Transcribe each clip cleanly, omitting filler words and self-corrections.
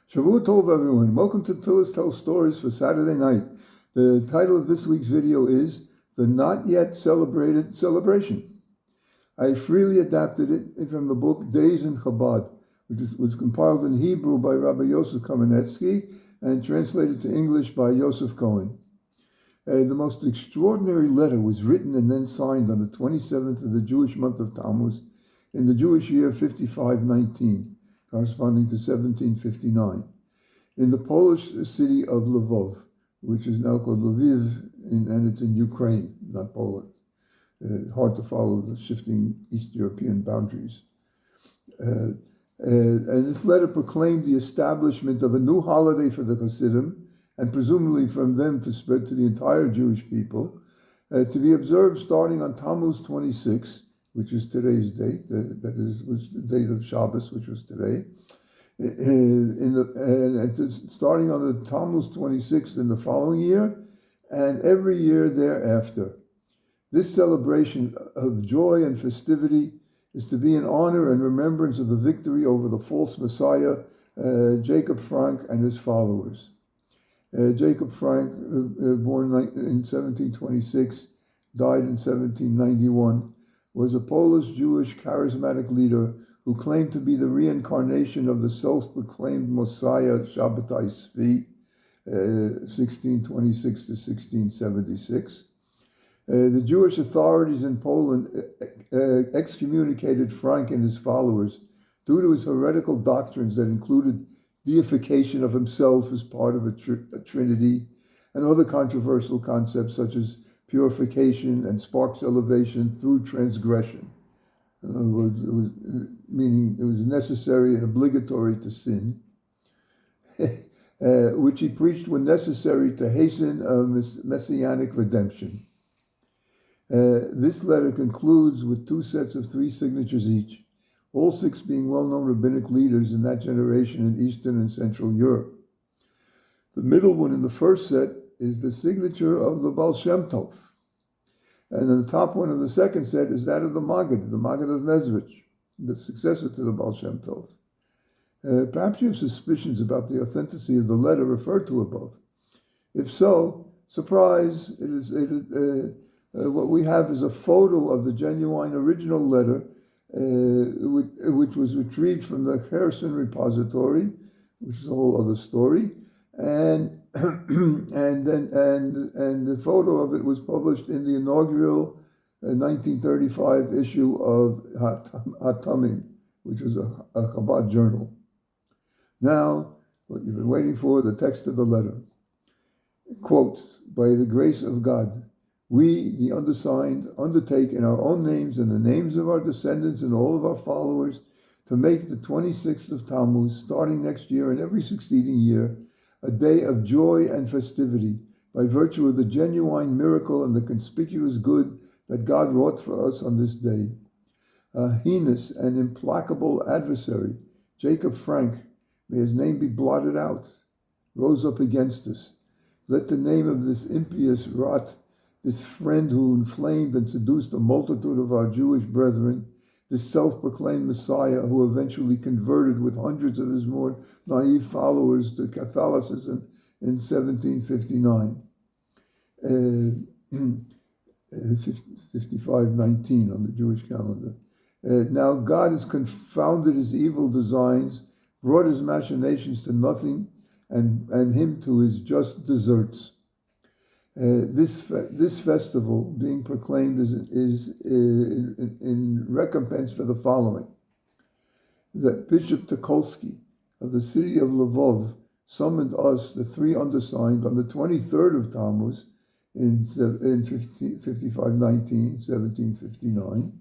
Shavua Tov, everyone. Welcome to Tillers Tell Stories for Saturday night. The title of this week's video is The Not Yet Celebrated Celebration. I freely adapted it from the book Days in Chabad, which was compiled in Hebrew by Rabbi Yosef Kamenetsky and translated to English by Yosef Cohen. The most extraordinary letter was written and then signed on the 27th of the Jewish month of Tammuz in the Jewish year 5519. Corresponding to 1759, in the Polish city of Lvov, which is now called Lviv, and it's in Ukraine, not Poland. Hard to follow the shifting East European boundaries. And this letter proclaimed the establishment of a new holiday for the Hasidim, and presumably from them to spread to the entire Jewish people, to be observed starting on Tammuz 26, which is today's date, was the date of Shabbos, which was today, starting on the Tammuz 26th in the following year, and every year thereafter. This celebration of joy and festivity is to be in honor and remembrance of the victory over the false Messiah, Jacob Frank and his followers. Jacob Frank, born in 1726, died in 1791, was a Polish Jewish charismatic leader who claimed to be the reincarnation of the self-proclaimed Messiah Shabbatai Tzvi, 1626 to 1676. The Jewish authorities in Poland excommunicated Frank and his followers due to his heretical doctrines that included deification of himself as part of a trinity and other controversial concepts such as purification and sparks elevation through transgression. In other words, meaning it was necessary and obligatory to sin, which he preached were necessary to hasten a messianic redemption. This letter concludes with two sets of 3 signatures each, all 6 being well-known rabbinic leaders in that generation in Eastern and Central Europe. The middle one in the first set is the signature of the Baal Shem Tov. And then the top one of the second set is that of the Maggid of Mezrich, the successor to the Baal Shem Tov. Perhaps you have suspicions about the authenticity of the letter referred to above. If so, surprise, what we have is a photo of the genuine original letter, which was retrieved from the Kherson repository, which is a whole other story, and the photo of it was published in the inaugural 1935 issue of Hatamim, which was a Chabad journal. Now, what you've been waiting for, the text of the letter. Quote, by the grace of God, we, the undersigned, undertake in our own names and the names of our descendants and all of our followers to make the 26th of Tammuz, starting next year and every succeeding year, a day of joy and festivity by virtue of the genuine miracle and the conspicuous good that God wrought for us on this day. A heinous and implacable adversary, Jacob Frank, may his name be blotted out, rose up against us. Let the name of this impious rot, this friend who inflamed and seduced a multitude of our Jewish brethren, this self-proclaimed Messiah who eventually converted with hundreds of his more naive followers to Catholicism in 1759, 5519 on the Jewish calendar. Now God has confounded his evil designs, brought his machinations to nothing, and him to his just deserts. This festival being proclaimed is in recompense for the following: that Bishop Tukolsky of the city of Lvov summoned us, the 3 undersigned, on the 23rd of Tammuz in 5519, 1759,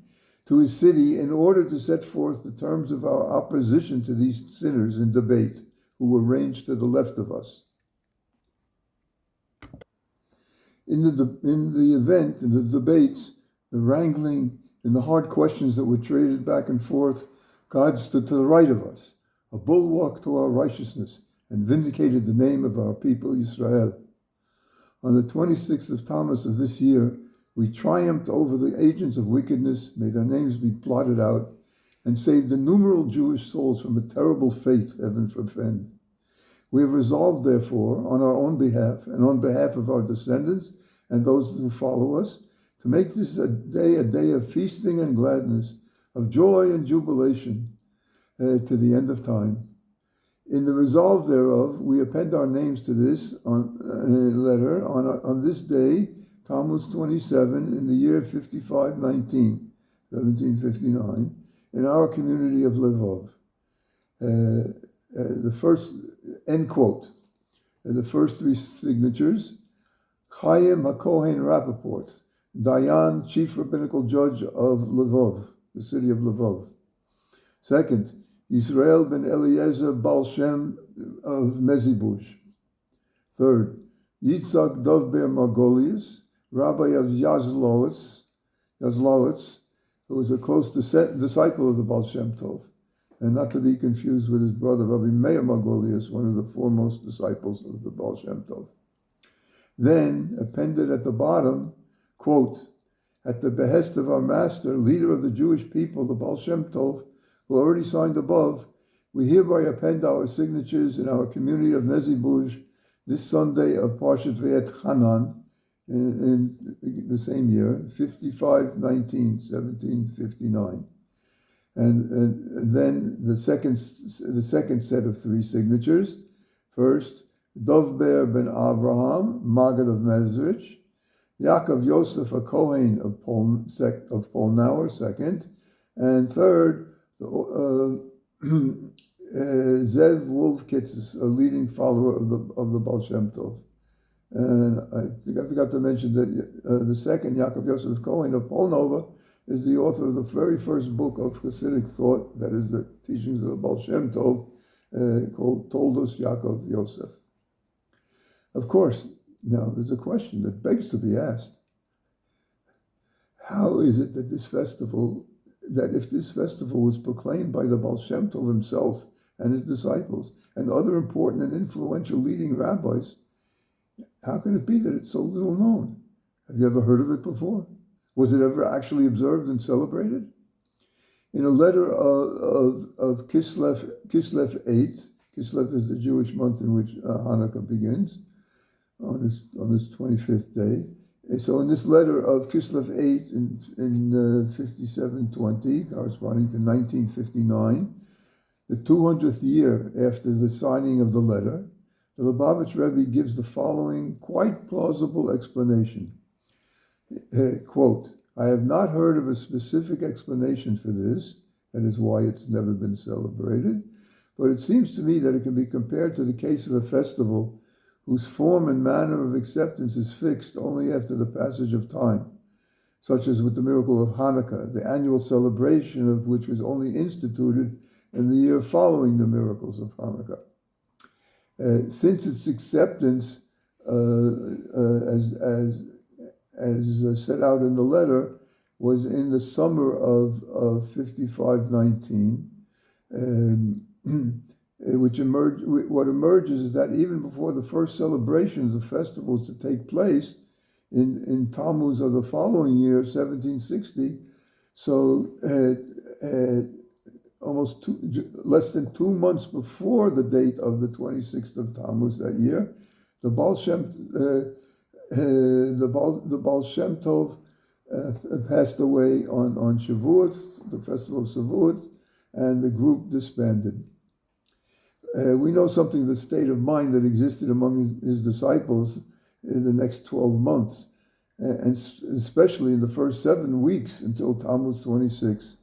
to his city in order to set forth the terms of our opposition to these sinners in debate who were ranged to the left of us. In the debates, the wrangling, and the hard questions that were traded back and forth, God stood to the right of us, a bulwark to our righteousness, and vindicated the name of our people, Israel. On the 26th of Tammuz of this year, we triumphed over the agents of wickedness, made their names be blotted out, and saved innumerable Jewish souls from a terrible fate, heaven forfend. We have resolved, therefore, on our own behalf and on behalf of our descendants and those who follow us, to make this a day of feasting and gladness, of joy and jubilation to the end of time. In the resolve thereof, we append our names to this letter on this day, Tammuz 27, in the year 5519, 1759, in our community of Lvov. The first, end quote, the first three signatures: Chaim HaKohen Rappaport, Dayan, Chief Rabbinical Judge of Lvov, the city of Lvov. Second, Yisrael ben Eliezer Baal Shem of Mezibuzh. Third, Yitzhak Dovber Margolius, Rabbi of Yazlowitz, who was a close disciple of the Baal Shem Tov, and not to be confused with his brother Rabbi Meir Margolius, one of the foremost disciples of the Baal Shem Tov. Then, appended at the bottom, quote, at the behest of our master, leader of the Jewish people, the Baal Shem Tov, who already signed above, we hereby append our signatures in our community of Mezibuzh this Sunday of Parshat V'et Hanan in the same year, 5519, 1759. And then the second set of three signatures. First, Dovber ben Avraham, Maggid of Mezrich, Yaakov Yosef, a Kohen of Polnauer, second, and third, Zev Wolfkitz, a leading follower of the Baal Shem Tov. And I think I forgot to mention that the second, Yaakov Yosef Kohen of Polnova, is the author of the very first book of Hasidic thought, that is the teachings of the Baal Shem Tov, called Toldos Yaakov Yosef. Of course, now there's a question that begs to be asked. How is it that if this festival was proclaimed by the Baal Shem Tov himself and his disciples and other important and influential leading rabbis, how can it be that it's so little known? Have you ever heard of it before? Was it ever actually observed and celebrated? In a letter of Kislev 8, Kislev is the Jewish month in which Hanukkah begins, on its 25th day. And so in this letter of Kislev 8 in 5720, corresponding to 1959, the 200th year after the signing of the letter, the Lubavitch Rebbe gives the following quite plausible explanation. Quote, I have not heard of a specific explanation for this, that is why it's never been celebrated, but it seems to me that it can be compared to the case of a festival whose form and manner of acceptance is fixed only after the passage of time, such as with the miracle of Hanukkah, the annual celebration of which was only instituted in the year following the miracles of Hanukkah. Since its acceptance, as set out in the letter, was in the summer of 5519, what emerges is that even before the first celebrations of festivals to take place in Tammuz of the following year, 1760, so less than 2 months before the date of the 26th of Tammuz that year, the Baal Shem Tov passed away on Shavuot, the festival of Shavuot, and the group disbanded. We know something of the state of mind that existed among his disciples in the next 12 months, and especially in the first 7 weeks until Tammuz 26.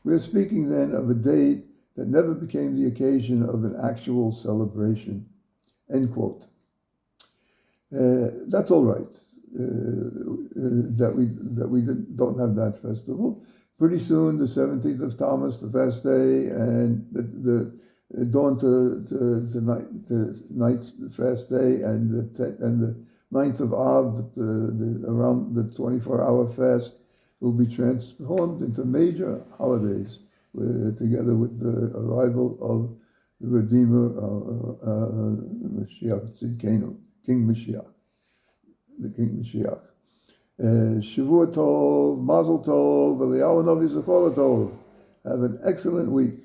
We are speaking then of a date that never became the occasion of an actual celebration. End quote. That's all right, that we don't have that festival. Pretty soon, the 17th of Tammuz, the fast day, and the dawn to night's fast day, and the 9th of Av, around the 24-hour fast, will be transformed into major holidays, together with the arrival of the Redeemer, Mashiach Tzidkenu, King Mashiach, the King Mashiach. Shavua Tov, Mazel Tov, Eliyahu Novi Zechor Tov. Have an excellent week.